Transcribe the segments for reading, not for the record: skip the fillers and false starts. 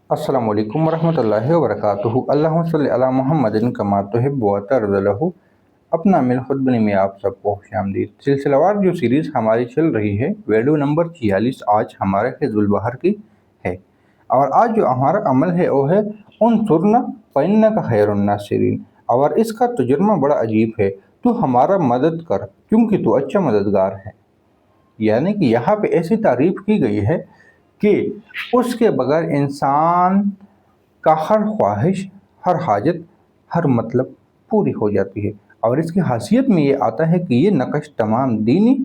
अस्सलामु अलैकुम वरहमतुल्लाहि वबरकातुहू। अल्लाहुम्मा सल्लि अला मुहम्मदिन कमा तुहिब्बु व तर्ज़लहू। अपना मिल खुद बनी में आप सबको खुशामदीद। सिलसिलावार जो सीरीज़ हमारी चल रही है वीडियो नंबर 46 आज हमारे हिज़्बुल बहर की है। और आज जो हमारा अमल है वो है उनसुरना फ़इन्नका खैरुन नासिरीन। और इसका तर्जुमा बड़ा अजीब है, तू हमारा मदद कर क्योंकि तू अच्छा मददगार है। यानी कि यहाँ पे ऐसी तारीफ़ की गई है कि उसके बगैर इंसान का हर ख्वाहिश, हर हाजत, हर मतलब पूरी हो जाती है। और इसकी खासियत में ये आता है कि ये नक़श तमाम दीनी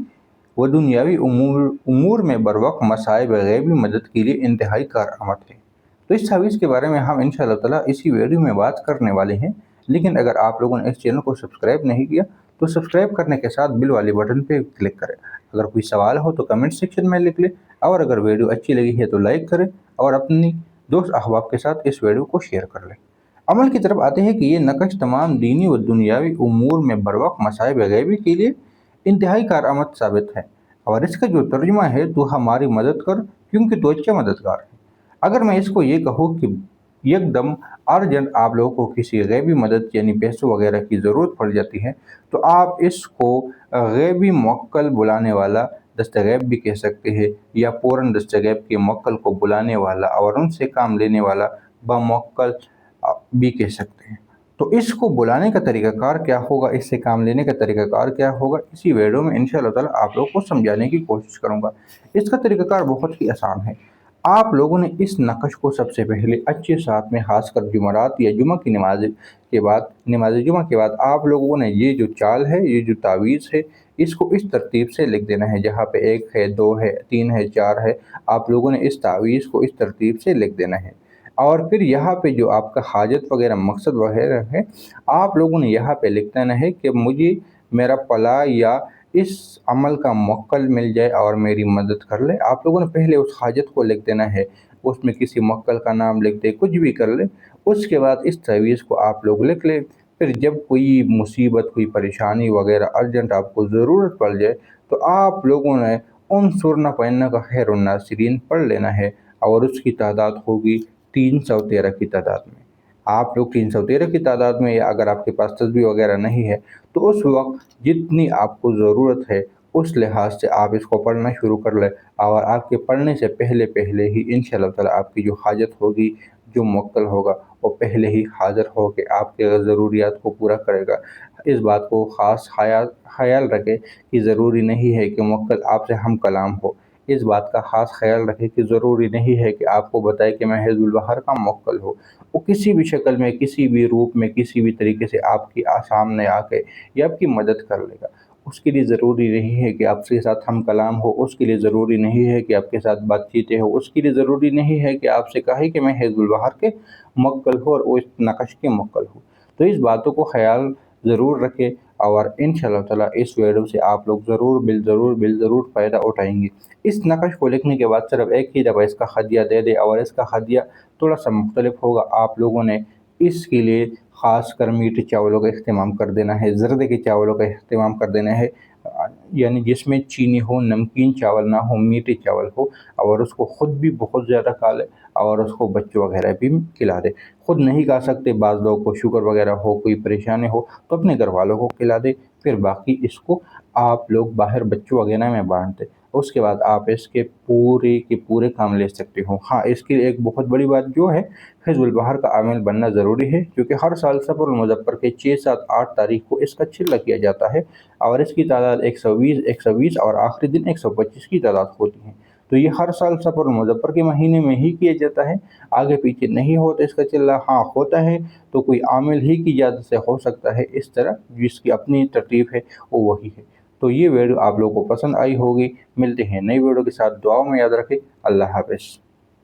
व दुनियावी उमूर में बरवक़्त मसाइब गैबी मदद के लिए इंतहाई कारआमद है। तो इस हदीस के बारे में हम इंशाअल्लाह ताला इसी वीडियो में बात करने वाले हैं। लेकिन अगर आप लोगों ने इस चैनल को सब्सक्राइब नहीं किया तो सब्सक्राइब करने के साथ बिल वाले बटन पे क्लिक करें। अगर कोई सवाल हो तो कमेंट सेक्शन में लिख लें, और अगर वीडियो अच्छी लगी है तो लाइक करें और अपनी दोस्त अहबाब के साथ इस वीडियो को शेयर कर लें। अमल की तरफ आते हैं कि ये नक़श तमाम दीनी व दुनियावी उमूर में बरवक़्त मसाइब गैबी के लिए इंतहाई कारआमद साबित है। और इसका जो तर्जुमा है, तू हमारी मदद कर क्योंकि तू अच्छा मददगार है। अगर मैं इसको ये कहूँ कि एकदम अर्जेंट आप लोगों को किसी गैबी मदद यानी पैसों वगैरह की ज़रूरत पड़ जाती है, तो आप इसको गैबी मुवक्किल बुलाने वाला दस्तगैब भी कह सकते हैं, या पूरन दस्तगैब के मुवक्किल को बुलाने वाला और उनसे काम लेने वाला बामुवक्किल भी कह सकते हैं। तो इसको बुलाने का तरीक़ाकार क्या होगा, इससे काम लेने का तरीक़ाकार क्या होगा, इसी वीडियो में इंशाअल्लाह ताला आप लोगों को समझाने की कोशिश करूँगा। इसका तरीक़ाकार बहुत ही आसान है। आप लोगों ने इस नक़श को सबसे पहले अच्छे साथ में खासकर जुमरात या जुमा की नमाज के बाद, नमाज जुमा के बाद आप लोगों ने ये जो चाल है, ये जो तावीज़ है, इसको इस तरतीब से लिख देना है। जहाँ पे 1 है, 2 है, 3 है, 4 है, आप लोगों ने इस तावीज़ को इस तरतीब से लिख देना है। और फिर यहाँ पे जो आपका हाजत वगैरह मकसद वगैरह है, आप लोगों ने यहाँ पे लिख देना है कि मुझे मेरा फला या इस अमल का मुवक्किल मिल जाए और मेरी मदद कर ले। आप लोगों ने पहले उस हाजत को लिख देना है, उसमें किसी मुवक्किल का नाम लिख दे, कुछ भी कर ले। उसके बाद इस तावीज़ को आप लोग लिख ले। फिर जब कोई मुसीबत, कोई परेशानी वगैरह अर्जेंट आपको ज़रूरत पड़ जाए, तो आप लोगों ने उनसुरना फ़इन्नका खैरुन नासिरीन पढ़ लेना है। और उसकी तादाद होगी 313 की तादाद में। आप लोग 313 की तादाद में, या अगर आपके पास तस्बीह वगैरह नहीं है तो उस वक्त जितनी आपको ज़रूरत है उस लिहाज से आप इसको पढ़ना शुरू कर लें। और आपके पढ़ने से पहले पहले ही इंशाअल्लाह ताला आपकी जो हाजत होगी, जो मुवक्किल होगा, वो पहले ही हाज़िर हो के आपके ज़रूरियात को पूरा करेगा। इस बात को ख़ास ख़याल रखें कि ज़रूरी नहीं है कि मुवक्किल आपसे हम कलाम हो। इस बात का ख़ास ख़याल रखें कि ज़रूरी नहीं है कि आपको बताए कि मैं हिज़्बुल बहर का मुवक्किल हूँ। वो किसी भी शक्ल में, किसी भी रूप में, किसी भी तरीके से आपकी सामने आके ये आपकी मदद कर लेगा। उसके लिए ज़रूरी नहीं है कि आपके साथ हम कलाम हो, उसके लिए ज़रूरी नहीं है कि आपके साथ बातचीतें हो, उसके लिए ज़रूरी नहीं है कि आपसे कहे कि मैं हिज़्बुल बहर के मुवक्किल हूँ और वो इस नक़श के मुवक्किल हूँ। तो इस बातों को ख़याल ज़रूर रखें, और इंशाअल्लाह ताला इस वीडियो से आप लोग ज़रूर फ़ायदा उठाएँगे। इस नक़श को लिखने के बाद सिर्फ़ एक ही दफ़ा इसका हदिया दे दें, और इसका हदिया थोड़ा सा मुख्तलिफ होगा। आप लोगों ने इसके लिए ख़ासकर मीठे चावलों का इस्तेमाल कर देना है, ज़र्दे के चावलों का इस्तेमाल कर देना है, यानी जिसमें चीनी हो, नमकीन चावल ना हो, मीठे चावल हो। और उसको ख़ुद भी बहुत ज़्यादा खा लें और उसको बच्चों वगैरह भी खिला दें। ख़ुद नहीं खा सकते, बाज़ लोगों को शुगर वगैरह हो, कोई परेशानी हो, तो अपने घर वालों को खिला दें। फिर बाकी इसको आप लोग बाहर बच्चों वगैरह में बाँट दें। उसके बाद आप इसके पूरे के पूरे काम ले सकते हो। हाँ, इसकी एक बहुत बड़ी बात जो है, हिज़्बुल बहर का आमिल बनना ज़रूरी है, क्योंकि हर साल सफ़रुल मुज़फ़्फ़र के 6, 7, 8 तारीख को इसका चिल्ला किया जाता है। और इसकी तादाद 120 और आखिरी दिन 125 की तादाद होती है। तो ये हर साल सफ़रुल मुज़फ़्फ़र के महीने में ही किया जाता है, आगे पीछे नहीं होता इसका चिल्ला। हाँ, होता है तो कोई आमिल ही की इजाज़त से हो सकता है। इस तरह जिसकी अपनी तरतीब है वो वही है। तो ये वीडियो आप लोगों को पसंद आई होगी। मिलते हैं नई वीडियो के साथ, दुआओं में याद रखें। अल्लाह हाफ़िज़।